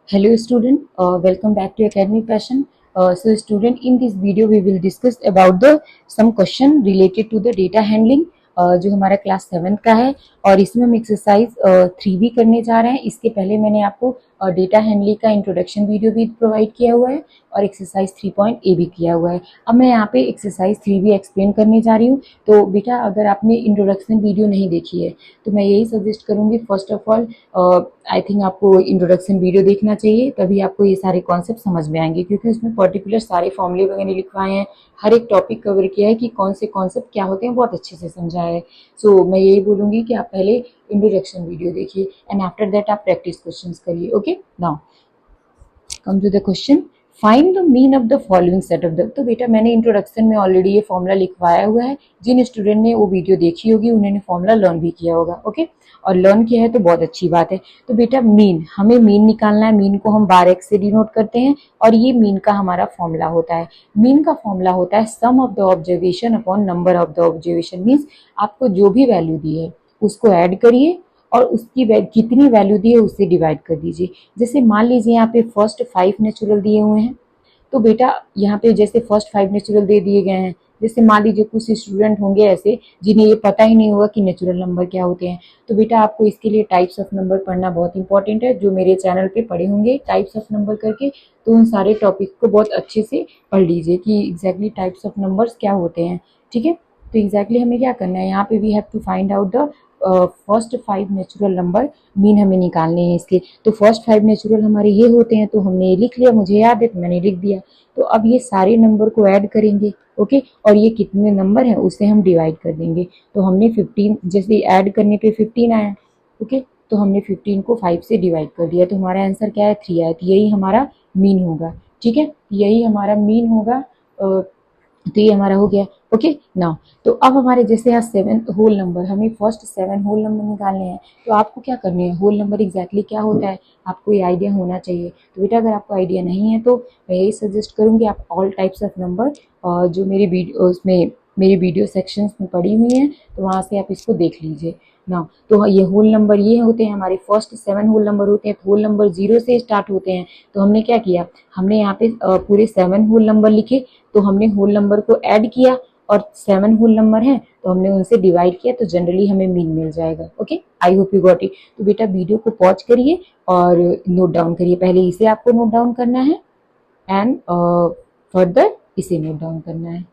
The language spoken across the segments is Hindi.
Hello student, welcome back to Academic Passion. So student, in this video we will discuss about the some question related to the data handling जो हमारा क्लास 7 का है और इसमें हम एक्सरसाइज 3 भी करने जा रहे हैं। इसके पहले मैंने आपको डेटा हैंडलिंग का इंट्रोडक्शन वीडियो भी प्रोवाइड किया हुआ है और एक्सरसाइज 3.A भी किया हुआ है। अब मैं यहाँ पे एक्सरसाइज 3 भी एक्सप्लेन करने जा रही हूँ। तो बेटा अगर आपने इंट्रोडक्शन वीडियो नहीं देखी है तो मैं यही सजेस्ट करूँगी, first of all I think आपको इंट्रोडक्शन वीडियो देखना चाहिए, तभी आपको ये सारे कॉन्सेप्ट समझ में आएंगे, क्योंकि उसमें पर्टिकुलर सारे फॉर्मूले वगैरह लिखवाए हैं, हर एक टॉपिक कवर किया है कि कौन से कॉन्सेप्ट क्या होते हैं, बहुत अच्छे से समझाया है। सो मैं यही बोलूँगी कि आप पहले इंट्रोडक्शन वीडियो देखिए एंड आफ्टर दैट आप प्रैक्टिस क्वेश्चंस करिए। Okay, now come to the question, find the mean of the following set of the. तो बेटा मैंने इंट्रोडक्शन में ऑलरेडी ये फॉर्मूला लिखवाया हुआ है, जिन स्टूडेंट ने वो वीडियो देखी होगी उन्होंने फॉर्मूला लर्न भी किया होगा। ओके, और लर्न किया है तो बहुत अच्छी बात है। तो बेटा मीन, हमें मीन निकालना है। मीन को हम बार एक्स से डिनोट करते हैं और ये मीन का हमारा फॉर्मूला होता है। मीन का फॉर्मूला होता है sum of the observation upon number of the observation. Means आपको जो भी वैल्यू दी है उसको ऐड करिए और उसकी कितनी वैल्यू दी है उससे डिवाइड कर दीजिए। जैसे मान लीजिए यहाँ पे फर्स्ट 5 नेचुरल दिए हुए हैं, तो बेटा यहाँ पे जैसे फर्स्ट 5 नेचुरल दे दिए गए हैं, जैसे मान लीजिए कुछ स्टूडेंट होंगे ऐसे जिन्हें ये पता ही नहीं होगा कि नेचुरल नंबर क्या होते हैं, तो बेटा आपको इसके लिए टाइप्स ऑफ नंबर पढ़ना बहुत इंपॉर्टेंट है। जो मेरे चैनल पे पढ़े होंगे टाइप्स ऑफ नंबर करके, तो उन सारे टॉपिक को बहुत अच्छे से पढ़ लीजिए कि एग्जैक्टली टाइप्स ऑफ नंबर्स क्या होते हैं। ठीक है, तो एग्जैक्टली हमें क्या करना है, यहाँ पे we have to find out the first 5 natural number, mean हमें निकालने हैं इसके। तो फर्स्ट 5 नेचुरल हमारे ये होते हैं, तो हमने ये लिख लिया, मुझे याद है तो मैंने लिख दिया। तो अब ये सारे नंबर को ऐड करेंगे। ओके, और ये कितने नंबर हैं उसे हम डिवाइड कर देंगे। तो हमने 15, जैसे ऐड करने पे 15 आया। ओके, तो हमने 15 को 5 से डिवाइड कर दिया, तो हमारा आंसर क्या है, 3 आया। तो यही हमारा मीन होगा। ठीक है, यही हमारा मीन होगा। तो ये हमारा हो गया। ओके, नाउ तो अब हमारे जैसे यहाँ 7 होल नंबर, हमें फर्स्ट 7 होल नंबर निकालने हैं। तो आपको क्या करने हैं, होल नंबर एग्जैक्टली क्या होता है आपको ये आइडिया होना चाहिए। तो बेटा अगर आपको आइडिया नहीं है तो मैं यही सजेस्ट करूँगी आप ऑल टाइप्स ऑफ नंबर जो मेरी वीडियो उसमें मेरी वीडियो सेक्शंस में पड़ी हुई हैं, तो वहाँ से आप इसको देख लीजिए ना। तो ये होल नंबर ये होते हैं हमारे फर्स्ट 7 होल नंबर होते हैं। होल नंबर 0 से स्टार्ट होते हैं। तो हमने क्या किया, हमने यहाँ पे पूरे 7 होल नंबर लिखे, तो हमने होल नंबर को ऐड किया और 7 होल नंबर हैं तो हमने उनसे डिवाइड किया, तो जनरली हमें मीन मिल जाएगा। Okay, I hope you got it. तो बेटा वीडियो को पॉज करिए और नोट डाउन करिए। पहले इसे आपको नोट डाउन करना है एंड फर्दर इसे नोट डाउन करना है।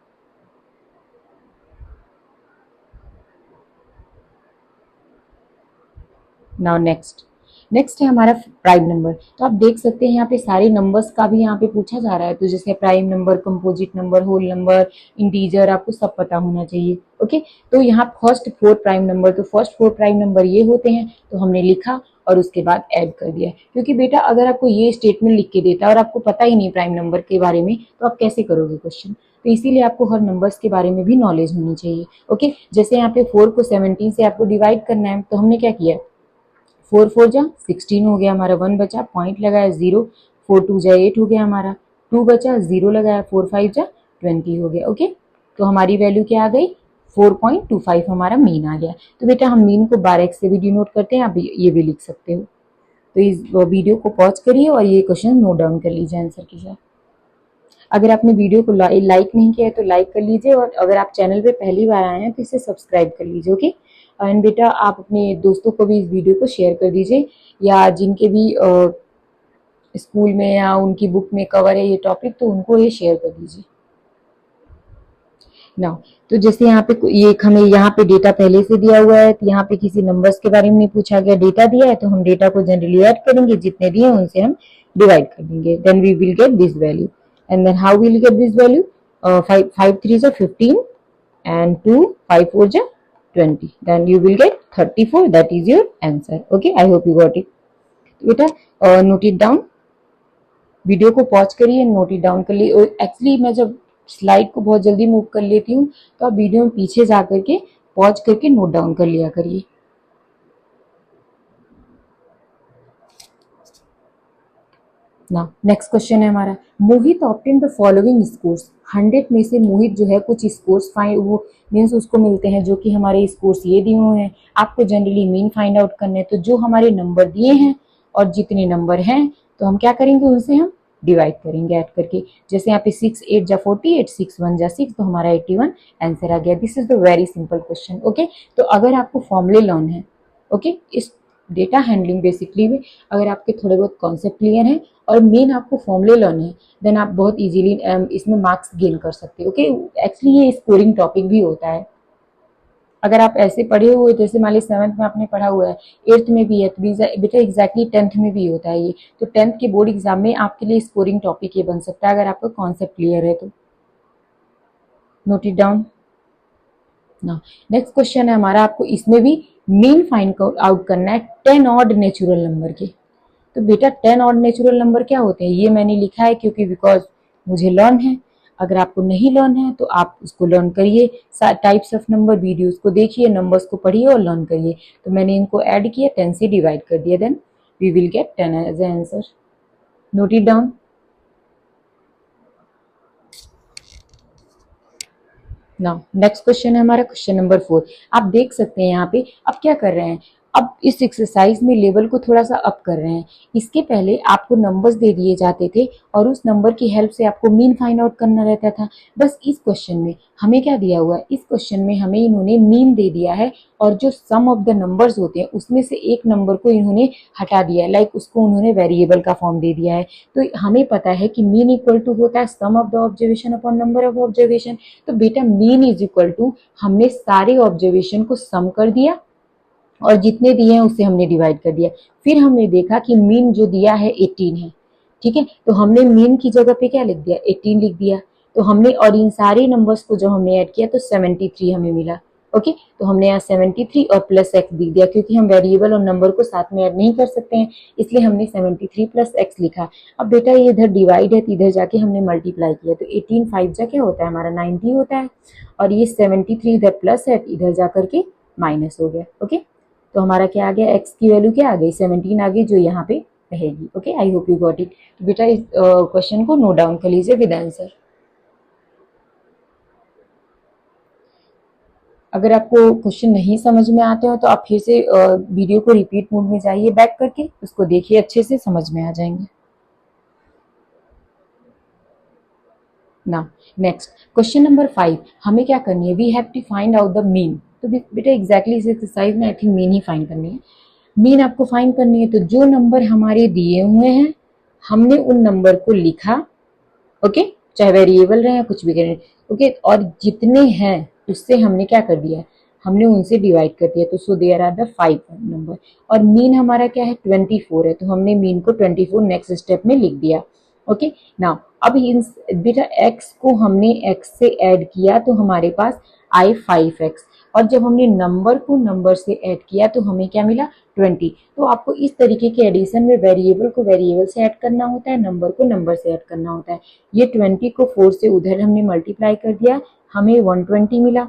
नाउ नेक्स्ट है हमारा प्राइम नंबर। तो आप देख सकते हैं यहाँ पे सारे नंबर्स का भी यहाँ पे पूछा जा रहा है। तो जैसे prime number, composite number, whole number, integer, आपको सब पता होना चाहिए। ओके, तो यहाँ फर्स्ट 4 प्राइम नंबर, तो फर्स्ट 4 प्राइम नंबर ये होते हैं, तो हमने लिखा और उसके बाद ऐड कर दिया। क्योंकि बेटा अगर आपको ये स्टेटमेंट लिख के देता है और आपको पता ही नहीं प्राइम नंबर के बारे में, तो आप कैसे करोगे क्वेश्चन। तो इसीलिए आपको हर नंबर्स के बारे में भी नॉलेज होनी चाहिए। ओके, जैसे यहाँ पे 4 को 17 से आपको डिवाइड करना है, तो हमने क्या किया, 4 4 जा 16 हो गया हमारा, 1 बचा, पॉइंट लगाया 0, 4 2 जा 8 हो गया हमारा, 2 बचा, 0 लगाया, 4 5 जा 20 हो गया। ओके, तो हमारी वैल्यू क्या आ गई, 4.25 हमारा मीन आ गया। तो बेटा हम मीन को बार एक्स से भी डिनोट करते हैं, आप ये भी लिख सकते हो। तो इस वीडियो को पॉज करिए और ये क्वेश्चन नोट डाउन कर लीजिए आंसर के साथ। अगर आपने वीडियो को लाइक नहीं किया है तो लाइक कर लीजिए, और अगर आप चैनल पे पहली बार आए हैं तो इसे सब्सक्राइब कर लीजिए। ओके, एंड बेटा आप अपने दोस्तों को भी इस वीडियो को शेयर कर दीजिए, या जिनके भी स्कूल में या उनकी बुक में कवर है ये टॉपिक, तो उनको ये शेयर कर दीजिए ना। तो जैसे यहाँ पे ये हमें यहाँ पे डेटा पहले से दिया हुआ है, तो यहाँ पे किसी नंबर्स के बारे में नहीं पूछा गया, डेटा दिया है, तो हम डेटा को जनरली ऐड करेंगे, जितने दिए उनसे हम डिवाइड कर देंगे, then we will get this value. And then how will get this value, 5 3 जा 15 and 2 5 4 ja 20, then you will get 34, that is your answer. Okay, I hope you got it. तो बेटा नोट इट डाउन, वीडियो को पॉज करिए, नोट इट डाउन कर लिए। एक्चुअली मैं जब स्लाइड को बहुत जल्दी मूव कर लेती हूँ तो आप वीडियो में पीछे जा करके पॉज करके नोट डाउन कर लिया करिए। ना नेक्स्ट क्वेश्चन है हमारा, मोहित ऑब्टेन द फॉलोइंग स्कोर्स। 100 में से मोहित जो है कुछ स्कोर्स फाइंड, वो मीन्स उसको मिलते हैं जो कि हमारे स्कोर्स ये दिए हुए हैं। आपको जनरली मीन फाइंड आउट करने, तो जो हमारे नंबर दिए हैं और जितने नंबर हैं तो हम क्या करेंगे, उनसे हम डिवाइड करेंगे ऐड करके। जैसे यहाँ पे 6 8 जा 48, 6 1 जा 6, तो हमारा 81 आंसर आ गया। This is the very simple question. Okay, तो अगर आपको फॉर्मूले लर्न है, ओके, इस डेटा हैंडलिंग बेसिकली में अगर आपके थोड़े बहुत कॉन्सेप्ट क्लियर हैं और मेन आपको फॉर्मूले लर्न है, देन आप बहुत इजीली इसमें मार्क्स गेन कर सकते हो। ओके, एक्चुअली ये स्कोरिंग टॉपिक भी होता है। अगर आप ऐसे पढ़े हुए, जैसे मान ली 7th में आपने पढ़ा हुआ है, 8th में भी है, तो बेटा एग्जैक्टली 10th में भी होता है ये। तो 10th के बोर्ड एग्जाम में आपके लिए स्कोरिंग टॉपिक ये बन सकता है अगर आपका कॉन्सेप्ट क्लियर है तो। नोट इट डाउन ना। नेक्स्ट क्वेश्चन है हमारा, आपको इसमें भी मीन फाइंड आउट करना है 10 ऑड नेचुरल नंबर के। तो बेटा 10 ऑड नेचुरल नंबर क्या होते हैं, ये मैंने लिखा है क्योंकि बिकॉज मुझे लर्न है। अगर आपको नहीं लर्न है तो आप उसको लर्न करिए, टाइप्स ऑफ नंबर वीडियोस को देखिए, नंबर्स को पढ़िए और लर्न करिए। तो मैंने इनको ऐड किया, 10 से डिवाइड कर दिया, then we will get 10 as a answer. Note it down. Now next question है हमारा क्वेश्चन नंबर 4। आप देख सकते हैं यहाँ पे अब क्या कर रहे हैं, अब इस एक्सरसाइज में लेवल को थोड़ा सा अप कर रहे हैं। इसके पहले आपको नंबर्स दे दिए जाते थे और उस नंबर की हेल्प से आपको मीन फाइंड आउट करना रहता था। बस इस क्वेश्चन में हमें क्या दिया हुआ है, इस क्वेश्चन में हमें इन्होंने मीन दे दिया है और जो सम ऑफ द नंबर्स होते हैं उसमें से एक नंबर को इन्होंने हटा दिया है, लाइक उसको उन्होंने वेरिएबल का फॉर्म दे दिया है। तो हमें पता है कि मीन इक्वल टू होता है sum of the observation upon number of observation. तो बेटा मीन इज इक्वल टू, हमने सारे ऑब्जर्वेशन को सम कर दिया और जितने दिए हैं उससे हमने डिवाइड कर दिया। फिर हमने देखा कि मीन जो दिया है 18 है, ठीक है, तो हमने मीन की जगह पे क्या लिख दिया, 18 लिख दिया। तो हमने और इन सारे नंबर्स को जो हमने ऐड किया तो 73 हमें मिला। ओके, तो हमने यहाँ 73 और प्लस एक्स लिख दिया, क्योंकि हम वेरिएबल और नंबर को साथ में ऐड नहीं कर सकते हैं, इसलिए हमने 73 प्लस एक्स लिखा। अब बेटा ये इधर डिवाइड है तो इधर जाके हमने मल्टीप्लाई किया, तो 18 5 जा क्या होता है हमारा 90 होता है, और ये 73 इधर प्लस है इधर जा करके माइनस हो गया। ओके, तो हमारा क्या आ गया, x की वैल्यू क्या आ गई, 17 आ गई, जो यहाँ पे रहेगी। Okay, I hope you got it. तो बेटा इस क्वेश्चन को नोट डाउन कर लीजिए विद आंसर। अगर आपको क्वेश्चन नहीं समझ में आते हो तो आप फिर से वीडियो को रिपीट मोड में जाइए बैक करके, उसको देखिए, अच्छे से समझ में आ जाएंगे ना। नेक्स्ट क्वेश्चन नंबर 5, हमें क्या करनी है, we have to find out the mean. तो बेटा एग्जैक्टली इस एक्सरसाइज में आई थिंक मीन ही फाइंड करनी है। मीन आपको फाइंड करनी है, तो जो नंबर हमारे दिए हुए हैं हमने उन नंबर को लिखा, ओके, चाहे वेरिएबल रहे या कुछ भी करें, ओके, और जितने हैं उससे हमने क्या कर दिया, हमने उनसे डिवाइड कर दिया। तो so there are the 5 number, और मीन हमारा क्या है 24 है, तो हमने मीन को 24 नेक्स्ट स्टेप में लिख दिया। ओके, नाउ अब बेटा x को हमने x से ऐड किया तो हमारे पास आई 5x, और जब हमने नंबर को नंबर से ऐड किया तो हमें क्या मिला 20। तो आपको इस तरीके के एडिशन में वेरिएबल को वेरिएबल से ऐड करना होता है, नंबर को नंबर से ऐड करना होता है। ये 20 को 4 से उधर हमने मल्टीप्लाई कर दिया, हमें 120 मिला।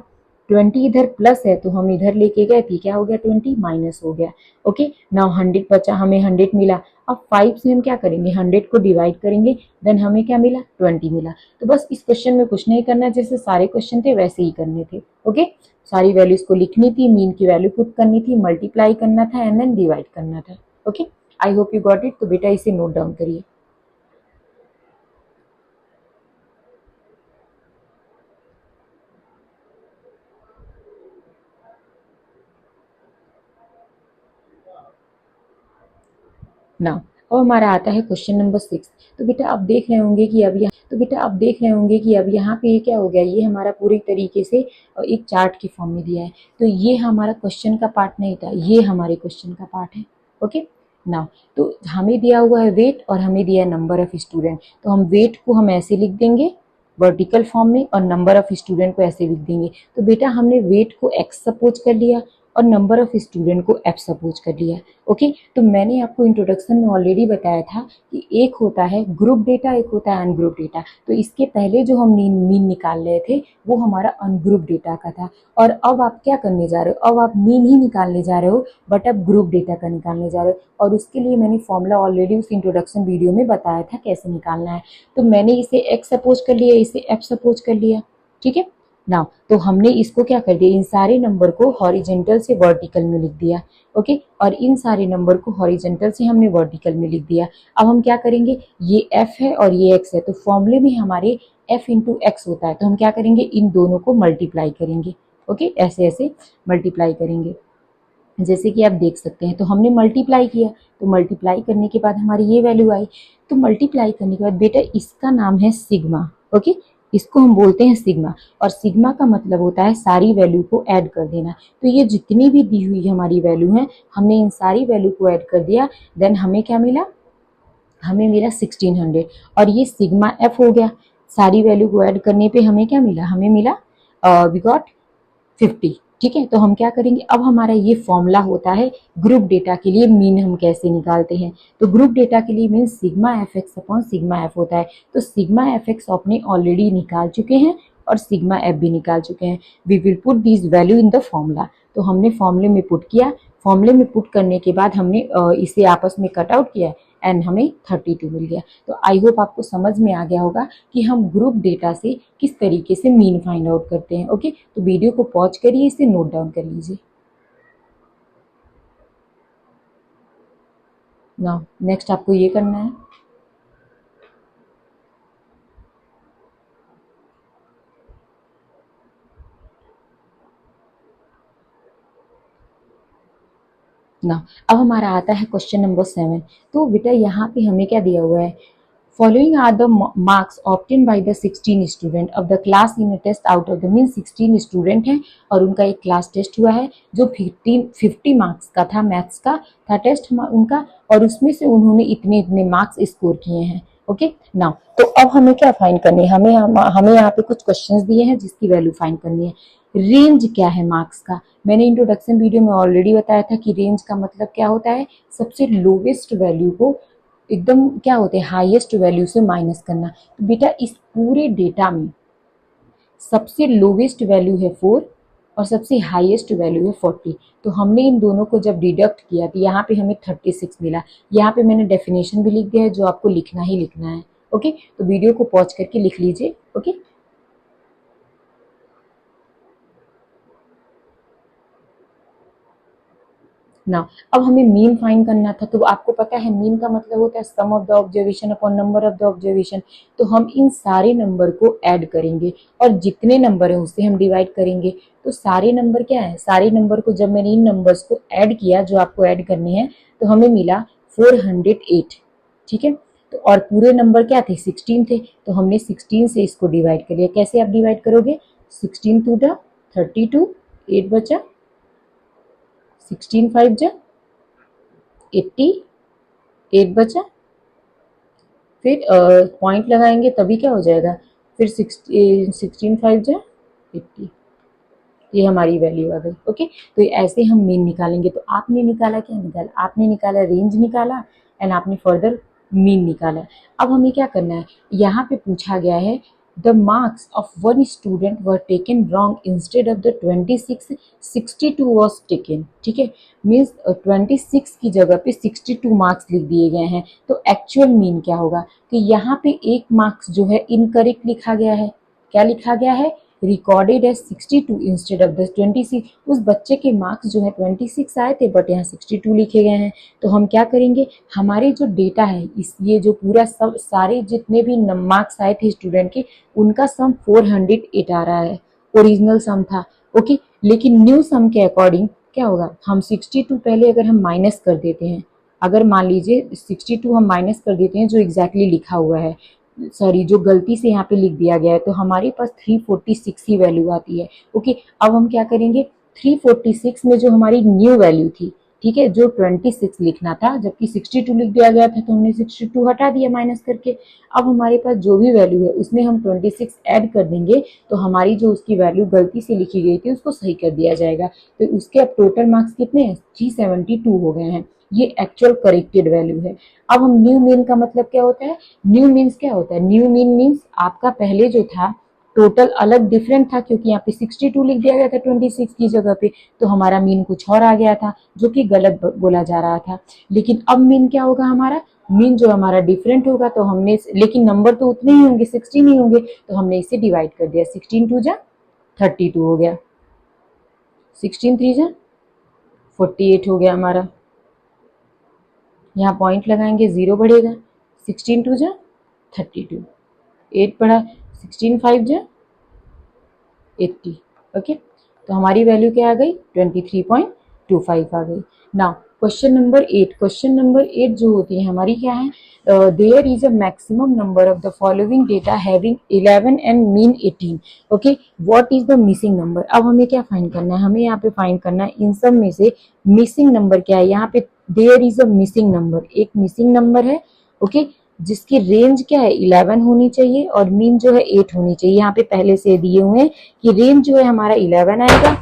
20 इधर प्लस है तो हम इधर लेके गए, फिर क्या हो गया 20 माइनस हो गया। ओके, नाउ 100 बचा, हमें 100 मिला। अब 5 से हम क्या करेंगे, 100 को डिवाइड करेंगे, देन हमें क्या मिला 20 मिला। तो बस इस क्वेश्चन में कुछ नहीं करना, जैसे सारे क्वेश्चन थे वैसे ही करने थे। ओके, सारी वैल्यूज को लिखनी थी, मीन की वैल्यू पुट करनी थी, मल्टीप्लाई करना था एंड देन डिवाइड करना था। Okay, I hope you got it. तो बेटा इसे नोट डाउन करिए। नाउ अब हमारा आता है क्वेश्चन नंबर 6। तो बेटा आप देख रहे होंगे कि अब यहाँ पे क्या हो गया, ये हमारा पूरी तरीके से एक चार्ट की फॉर्म में दिया है। तो ये हमारा क्वेश्चन का पार्ट नहीं था, ये हमारे क्वेश्चन का पार्ट है। ओके, नाउ तो हमें दिया हुआ है वेट और हमें दिया है नंबर ऑफ स्टूडेंट। तो हम वेट को हम ऐसे लिख देंगे वर्टिकल फॉर्म में और नंबर ऑफ स्टूडेंट को ऐसे लिख देंगे। तो बेटा हमने वेट को x सपोज कर लिया और नंबर ऑफ स्टूडेंट को f सपोज कर लिया। ओके, तो मैंने आपको इंट्रोडक्शन में ऑलरेडी बताया था कि एक होता है ग्रुप डेटा, एक होता है अनग्रुप डेटा। तो इसके पहले जो हम मीन निकाल रहे थे वो हमारा अनग्रुप डेटा का था, और अब आप क्या करने जा रहे हो, अब आप मीन ही निकालने जा रहे हो, बट अब ग्रुप डेटा का निकालने जा रहे हो। और उसके लिए मैंने फॉर्मूला ऑलरेडी उस इंट्रोडक्शन वीडियो में बताया था कैसे निकालना है। तो मैंने इसे x सपोज कर लिया, इसे f सपोज कर लिया, ठीक है। नाउ तो हमने इसको क्या कर दिया, इन सारे नंबर को हॉरिजेंटल से वर्टिकल में लिख दिया। ओके, और इन सारे नंबर को हॉरिजेंटल से हमने वर्टिकल में लिख दिया। अब हम क्या करेंगे, ये f है और ये x है, तो फॉर्मूले में हमारे f इंटू एक्स होता है, तो हम क्या करेंगे, इन दोनों को मल्टीप्लाई करेंगे। ओके, ऐसे ऐसे मल्टीप्लाई करेंगे। जैसे कि आप देख सकते हैं, तो हमने मल्टीप्लाई किया, तो मल्टीप्लाई करने के बाद हमारी ये वैल्यू आई। तो मल्टीप्लाई करने के बाद बेटा इसका नाम है सिग्मा। ओके, इसको हम बोलते हैं सिग्मा, और सिग्मा का मतलब होता है सारी वैल्यू को ऐड कर देना। तो ये जितनी भी दी हुई हमारी वैल्यू है, हमने इन सारी वैल्यू को ऐड कर दिया, देन हमें क्या मिला, हमें मिला 1600, और ये सिग्मा एफ हो गया। सारी वैल्यू को ऐड करने पे हमें क्या मिला, हमें मिला वी गॉट 50। ठीक है, तो हम क्या करेंगे, अब हमारा ये फॉर्मूला होता है ग्रुप डेटा के लिए मीन हम कैसे निकालते हैं। तो ग्रुप डेटा के लिए mean sigma F x upon sigma F होता है। तो सिग्मा एफ एक्स आपने ऑलरेडी निकाल चुके हैं और सिग्मा एफ भी निकाल चुके हैं। We will put this value in the formula. तो हमने फॉर्मूले में पुट किया, फॉर्मूले में पुट करने के बाद हमने इसे आपस में कट आउट किया एंड हमें 32 मिल गया। तो आई होप आपको समझ में आ गया होगा कि हम ग्रुप डेटा से किस तरीके से मीन फाइंड आउट करते हैं। ओके, तो वीडियो को पॉज करिए, इसे नोट डाउन कर लीजिए। नाउ नेक्स्ट आपको ये करना है, ना अब हमारा आता है क्वेश्चन नंबर 7। तो बेटा यहाँ पे हमें क्या दिया हुआ है, following are the marks obtain by the 16 student of the class in a test out of the mean 16 student हैं और उनका एक क्लास टेस्ट हुआ है जो 50 मार्क्स का था, मैथ्स का था टेस्ट उनका, और उसमें से उन्होंने इतने इतने मार्क्स स्कोर किए हैं। ओके, नाउ तो अब हमें क्या फाइंड करनी है, हमें यहाँ पे कुछ क्वेश्चंस दिए हैं जिसकी वैल्यू फाइंड करनी है। रेंज क्या है मार्क्स का, मैंने इंट्रोडक्शन वीडियो में ऑलरेडी बताया था कि रेंज का मतलब क्या होता है, सबसे लोवेस्ट वैल्यू को एकदम क्या होते हैं हाईएस्ट वैल्यू से माइनस करना। तो बेटा इस पूरे डेटा में सबसे लोवेस्ट वैल्यू है 4 और सबसे हाईएस्ट वैल्यू है 40। तो हमने इन दोनों को जब डिडक्ट किया तो यहाँ पे हमें 36 मिला। यहाँ पे मैंने डेफिनेशन भी लिख दिया है जो आपको लिखना ही लिखना है। ओके, तो वीडियो को पॉज करके लिख लीजिए। ओके, ना अब हमें मीन फाइंड करना था। तो आपको पता है मीन का मतलब होता है sum of the observation upon number of the observation. तो हम इन सारे नंबर को ऐड करेंगे और जितने नंबर है उससे हम डिवाइड करेंगे। तो सारे नंबर क्या है, सारे नंबर को जब मैंने इन नंबर्स को ऐड किया जो आपको ऐड करने हैं तो हमें मिला 408। ठीक है, तो और पूरे नंबर क्या थे, 16 थे, तो हमने 16 से इसको डिवाइड कर लिया। कैसे आप डिवाइड करोगे, 16 टू द 32, 8 बचा, 16 5 जा 80, 8 बचा, फिर पॉइंट लगाएंगे तभी क्या हो जाएगा, फिर 16 5 जा 80, ये हमारी वैल्यू आ गई। ओके, तो ऐसे हम मीन निकालेंगे। तो आपने निकाला, क्या निकाला, आपने निकाला रेंज निकाला एंड आपने फर्दर मीन निकाला। अब हमें क्या करना है, यहाँ पे पूछा गया है the marks of one student were taken wrong instead of the 26 62 was taken. ठीक है, मीन्स 26 की जगह पे 62 मार्क्स लिख दिए गए हैं। तो एक्चुअल मीन क्या होगा कि यहाँ पे एक मार्क्स जो है इनकरेक्ट लिखा गया है। क्या लिखा गया है, recorded as 62 instead of the 26। उस बच्चे के मार्क्स जो है 26 आए थे बट यहाँ 62 लिखे गए हैं। तो हम क्या करेंगे, हमारे जो डेटा है इस ये जो पूरा सब सारे जितने भी मार्क्स आए थे स्टूडेंट के उनका सम 408 आ रहा है, ओरिजिनल सम था। ओके, लेकिन न्यू सम के अकॉर्डिंग क्या होगा, हम 62 पहले अगर हम माइनस कर देते हैं, अगर मान लीजिए 62 हम माइनस कर देते हैं जो एग्जैक्टली लिखा हुआ है, सॉरी जो गलती से यहाँ पे लिख दिया गया है, तो हमारे पास 346 ही वैल्यू आती है। ओके, अब हम क्या करेंगे, 346 में जो हमारी न्यू वैल्यू थी, ठीक है, जो 26 लिखना था जबकि 62 लिख दिया गया था तो हमने 62 हटा दिया माइनस करके। अब हमारे पास जो भी वैल्यू है उसमें हम 26 ऐड कर देंगे तो हमारी जो उसकी वैल्यू गलती से लिखी गई थी उसको सही कर दिया जाएगा। तो उसके अब टोटल मार्क्स कितने हैं, 372 हो गए हैं। ये एक्चुअल करेक्टेड वैल्यू है। अब हम न्यू मीन का मतलब क्या होता है, न्यू मीन्स क्या होता है, न्यू मीन मीन्स आपका पहले जो था टोटल अलग डिफरेंट था क्योंकि यहाँ पे 62 लिख दिया गया था 26 की जगह पे, तो हमारा मीन कुछ और आ गया था जो कि गलत बोला जा रहा था। लेकिन अब मीन क्या होगा, हमारा मीन जो हमारा डिफरेंट होगा, तो हमने लेकिन नंबर तो उतने ही होंगे 16 ही होंगे, तो हमने इसे डिवाइड कर दिया, 16 टू जा 32 हो गया, 16 3 जा 48 हो गया हमारा। यहाँ पॉइंट लगाएंगे, 0 बढ़ेगा, 16 2 जा 32, 8 बढ़ा, 16 5 जा 80। ओके, तो हमारी वैल्यू क्या आ गई, 23.25 आ गई। Now question number 8, question number 8 जो होती है हमारी क्या है, there is a maximum number of the following data having 11 and mean 18। Okay, what is the missing number. अब हमें क्या फाइंड करना है, हमें यहाँ पे फाइंड करना है इन सब में से मिसिंग नंबर क्या है। यहाँ पे there is a missing number, एक मिसिंग नंबर है। ओके, जिसकी रेंज क्या है 11 होनी चाहिए और मीन जो है 8 होनी चाहिए। यहाँ पे पहले से दिए हुए हैं कि रेंज जो है हमारा 11 आएगा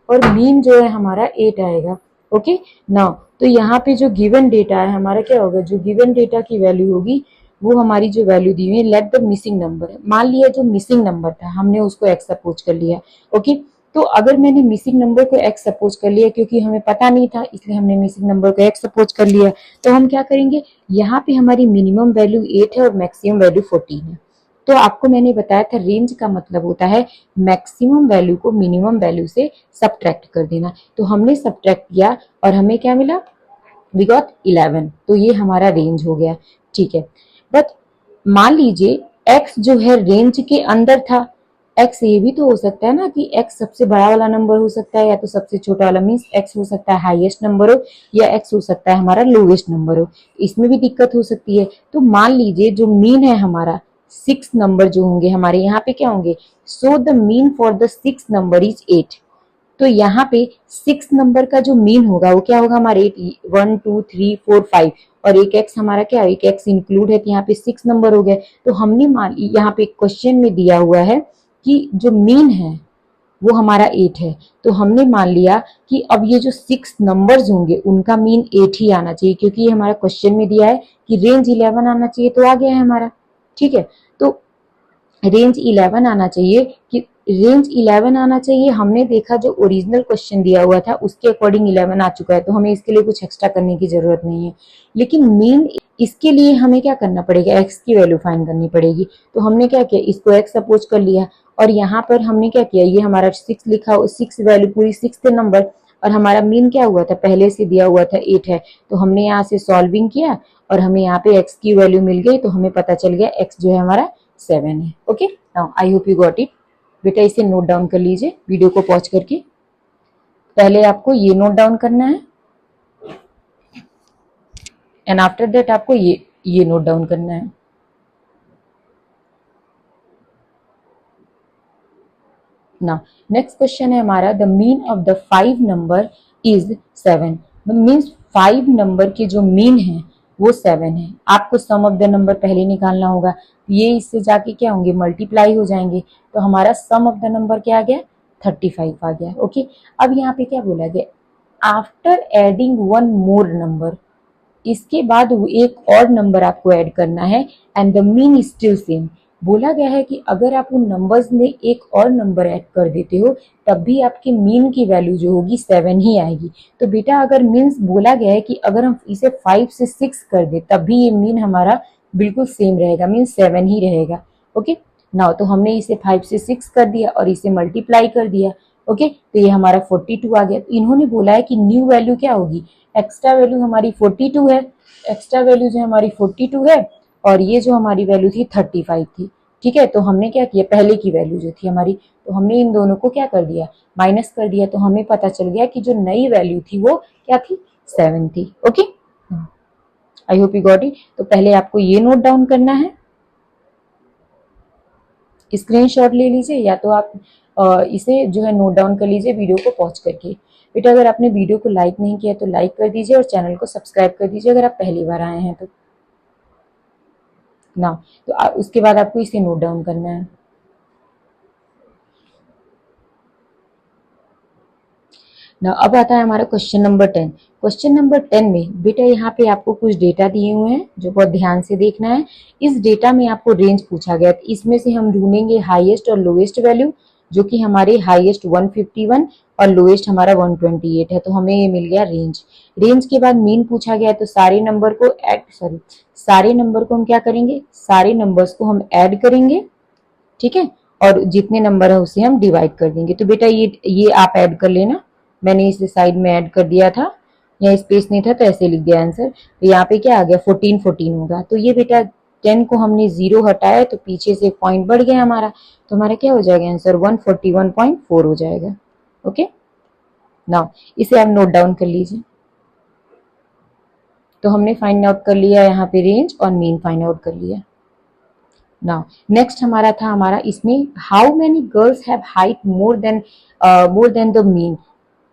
और मीन जो है हमारा 8 आएगा। ओके, नाउ तो यहाँ पे जो गिवन डेटा है हमारा क्या होगा, जो गिवन डेटा की वैल्यू होगी वो हमारी जो वैल्यू दी हुई है, लेट द मिसिंग नंबर है। मान लिया जो मिसिंग नंबर था हमने उसको एक्स सपोज कर लिया। ओके, तो अगर मैंने मिसिंग नंबर को एक्स सपोज कर लिया, क्योंकि हमें पता नहीं था इसलिए हमने मिसिंग नंबर को एक्स सपोज कर लिया, तो हम क्या करेंगे, यहाँ पे हमारी मिनिमम वैल्यू 8 है और मैक्सिमम वैल्यू 14 है। तो आपको मैंने बताया था रेंज का मतलब होता है मैक्सिमम वैल्यू को मिनिमम वैल्यू से सब्ट्रैक्ट कर देना। तो हमने सब्ट्रैक्ट किया और हमें क्या मिला, वी गॉट 11। तो ये हमारा रेंज हो गया। ठीक है, बट मान लीजिए x जो है रेंज के अंदर था। x ये भी तो हो सकता है ना कि x सबसे बड़ा वाला नंबर हो सकता है या तो सबसे छोटा वाला, मीन्स x हो सकता है हाईएस्ट नंबर हो या x हो सकता है हमारा लोएस्ट नंबर हो, इसमें भी दिक्कत हो सकती है। तो मान लीजिए जो मीन है हमारा 6 नंबर जो होंगे हमारे यहाँ पे क्या होंगे, so the mean for the 6 number is 8। तो यहाँ पे 6 नंबर का जो मीन होगा वो क्या होगा हमारे 8, 1 2 3 4 5 और एक एक्स हमारा क्या, एक एक्स इंक्लूड है तो यहाँ पे 6 नंबर हो गए। तो हमने मान यहाँ पे क्वेश्चन में दिया हुआ है कि जो मीन है वो हमारा 8 है, तो हमने मान लिया कि अब ये जो 6 नंबर्स होंगे उनका मीन 8 ही आना चाहिए, क्योंकि ये हमारा क्वेश्चन में दिया है कि रेंज 11 आना चाहिए, तो आ गया है हमारा। ठीक है, तो रेंज 11 आना चाहिए कि रेंज 11 आना चाहिए। हमने देखा जो ओरिजिनल क्वेश्चन दिया हुआ था उसके अकॉर्डिंग 11 आ चुका है, तो हमें इसके लिए कुछ एक्स्ट्रा करने की जरूरत नहीं है। लेकिन मीन इसके लिए हमें क्या करना पड़ेगा, एक्स की वैल्यू फाइंड करनी पड़ेगी। तो हमने क्या किया, इसको एक्स सपोज कर लिया और यहाँ पर हमने क्या किया, ये हमारा 6 लिखा, 6 वैल्यू पूरी 6 नंबर और हमारा मीन क्या हुआ था, पहले से दिया हुआ था 8 है। तो हमने यहाँ से सॉल्विंग किया और हमें यहाँ पे एक्स की वैल्यू मिल गई, तो हमें पता चल गया एक्स जो है हमारा 7 है। Okay, now I hope you got it. बेटा इसे नोट डाउन कर लीजिए वीडियो को पॉज करके। पहले आपको ये नोट डाउन करना है एंड आफ्टर दैट आपको ये नोट डाउन करना है। नाउ नेक्स्ट क्वेश्चन है हमारा, the mean of the 5 number is 7। Means 5 number के जो मीन है वो 7 है। आपको सम ऑफ द नंबर पहले निकालना होगा, ये इससे जाके क्या होंगे, मल्टीप्लाई हो जाएंगे। तो हमारा सम ऑफ द नंबर क्या आ गया, 35 आ गया। ओके, अब यहाँ पे क्या बोला गया, after adding one more number, इसके बाद एक और नंबर आपको ऐड करना है and the mean is still same. बोला गया है कि अगर आप उन नंबर्स में एक और नंबर ऐड कर देते हो तब भी आपके मीन की वैल्यू जो होगी 7 ही आएगी। तो बेटा अगर मीन्स बोला गया है कि अगर हम इसे 5 से 6 कर दे तब भी ये मीन हमारा बिल्कुल सेम रहेगा, मीन 7 ही रहेगा। ओके, नाउ तो हमने इसे 5 से 6 कर दिया और इसे मल्टीप्लाई कर दिया। ओके, तो ये हमारा 42 आ गया। तो इन्होंने बोला है कि न्यू वैल्यू क्या होगी, एक्स्ट्रा वैल्यू हमारी 42 है, एक्स्ट्रा वैल्यू जो हमारी 42 है और ये जो हमारी वैल्यू थी 35 थी। ठीक है, तो हमने क्या किया, पहले की वैल्यू जो थी हमारी, तो हमने इन दोनों को क्या कर दिया, माइनस कर दिया। तो हमें पता चल गया कि जो नई वैल्यू थी वो क्या थी, 7 थी। Okay, I hope you got it. तो पहले आपको ये नोट डाउन करना है, स्क्रीनशॉट ले लीजिए या तो आप इसे जो है नोट डाउन कर लीजिए वीडियो को पॉज करके। बेटा अगर आपने वीडियो को लाइक नहीं किया तो लाइक कर दीजिए और चैनल को सब्सक्राइब कर दीजिए अगर आप पहली बार आए हैं तो। ना तो उसके बाद आपको इसे नोट डाउन करना है। ना अब आता है हमारा क्वेश्चन नंबर 10। क्वेश्चन नंबर 10 में बेटा यहाँ पे आपको कुछ डेटा दिए हुए हैं जो बहुत ध्यान से देखना है। इस डेटा में आपको रेंज पूछा गया, तो इसमें से हम ढूंढेंगे हाईएस्ट और लोएस्ट वैल्यू, जो कि हमारे हाईएस्ट 151 और लोएस्ट हमारा 128 है। तो हमें ये मिल गया रेंज। रेंज के बाद मीन पूछा गया है, तो सारे नंबर को हम क्या करेंगे, सारे नंबर्स को हम ऐड करेंगे। ठीक है, और जितने नंबर है उसे हम डिवाइड कर देंगे। तो बेटा ये आप ऐड कर लेना, मैंने इस साइड में ऐड कर दिया था, यहाँ स्पेस नहीं था तो ऐसे लिख दिया आंसर। तो यहाँ पे क्या आ गया 14 14 होगा। तो ये बेटा 10 को हमने 0 हटाया तो पीछे से एक पॉइंट बढ़ गया हमारा, तो हमारा क्या हो जाएगा आंसर 141.4 हो जाएगा। ओके, नाउ इसे आप नोट डाउन कर लीजिए। तो हमने फाइंड आउट कर लिया यहाँ पे रेंज और मीन फाइंड आउट कर लिया। नाउ नेक्स्ट हमारा था हमारा इसमें how many girls have height more than the mean.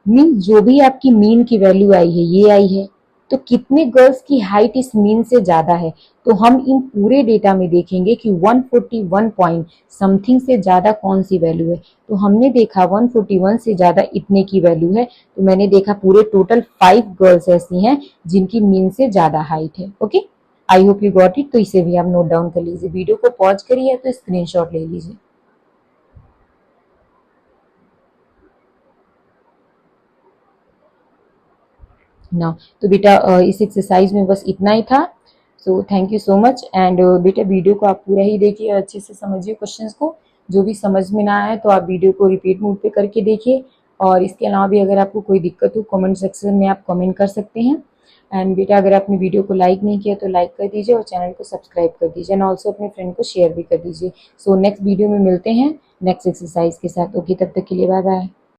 Mean जो भी आपकी मीन की वैल्यू आई है ये आई है, तो कितने गर्ल्स की हाइट इस मीन से ज्यादा है। तो हम इन पूरे डेटा में देखेंगे कि 141 पॉइंट समथिंग से ज्यादा कौन सी वैल्यू है। तो हमने देखा 141 से ज्यादा इतने की वैल्यू है, तो मैंने देखा पूरे टोटल 5 गर्ल्स ऐसी हैं जिनकी मीन से ज्यादा हाइट है। Okay, I hope you got it. तो इसे भी आप नोट डाउन कर लीजिए, वीडियो को पॉज करिए तो स्क्रीनशॉट ले लीजिए। ना तो बेटा इस एक्सरसाइज में बस इतना ही था। So thank you so much. And बेटा वीडियो को आप पूरा ही देखिए, अच्छे से समझिए क्वेश्चंस को। जो भी समझ में ना आए तो आप वीडियो को रिपीट मोड पे करके देखिए। और इसके अलावा भी अगर आपको कोई दिक्कत हो कमेंट सेक्शन में आप कमेंट कर सकते हैं। एंड बेटा अगर आपने वीडियो को लाइक नहीं किया तो लाइक कर दीजिए और चैनल को सब्सक्राइब कर दीजिए एंड ऑल्सो अपने फ्रेंड को शेयर भी कर दीजिए। सो नेक्स्ट वीडियो में मिलते हैं नेक्स्ट एक्सरसाइज के साथ। ओके, तब तक के लिए बाय बाय।